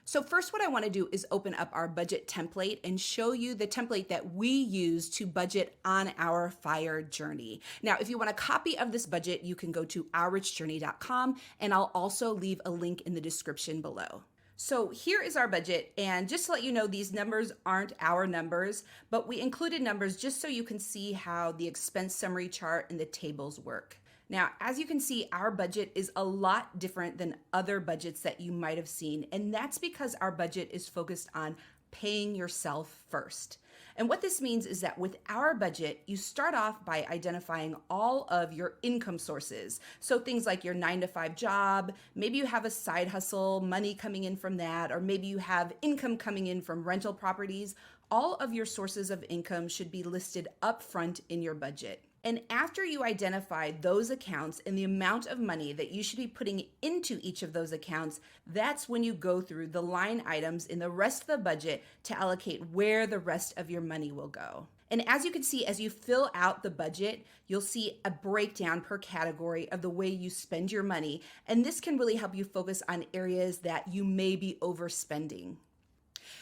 So first, what I want to do is open up our budget template and show you the template that we use to budget on our FIRE journey. Now, if you want a copy of this budget, you can go to ourrichjourney.com, and I'll also leave a link in the description below. So here is our budget, and just to let you know, these numbers aren't our numbers, but we included numbers just so you can see how the expense summary chart and the tables work. Now, as you can see, our budget is a lot different than other budgets that you might have seen, and that's because our budget is focused on paying yourself first. And what this means is that with our budget, you start off by identifying all of your income sources. So things like your 9-to-5 job, maybe you have a side hustle, money coming in from that, or maybe you have income coming in from rental properties. All of your sources of income should be listed up front in your budget. And after you identify those accounts and the amount of money that you should be putting into each of those accounts, that's when you go through the line items in the rest of the budget to allocate where the rest of your money will go. And as you can see, as you fill out the budget, you'll see a breakdown per category of the way you spend your money. And this can really help you focus on areas that you may be overspending.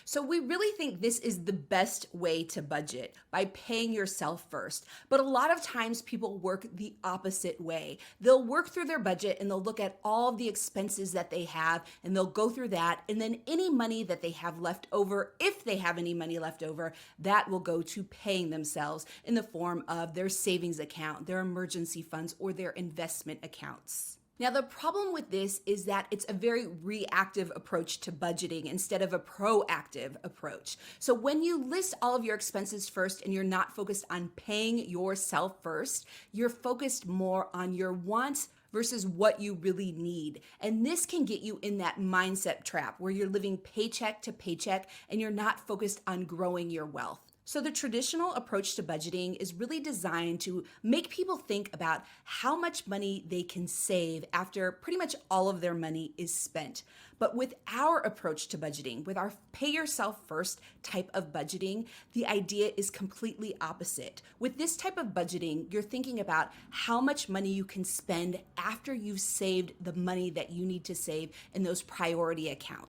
So we really think this is the best way to budget, by paying yourself first. But a lot of times people work the opposite way. They'll work through their budget and they'll look at all of the expenses that they have and they'll go through that. And then any money that they have left over, if they have any money left over, that will go to paying themselves in the form of their savings account, their emergency funds, or their investment accounts. Now, the problem with this is that it's a very reactive approach to budgeting instead of a proactive approach. So when you list all of your expenses first and you're not focused on paying yourself first, you're focused more on your wants versus what you really need. And this can get you in that mindset trap where you're living paycheck to paycheck and you're not focused on growing your wealth. So the traditional approach to budgeting is really designed to make people think about how much money they can save after pretty much all of their money is spent. But with our approach to budgeting, with our pay yourself first type of budgeting, the idea is completely opposite. With this type of budgeting, you're thinking about how much money you can spend after you've saved the money that you need to save in those priority accounts.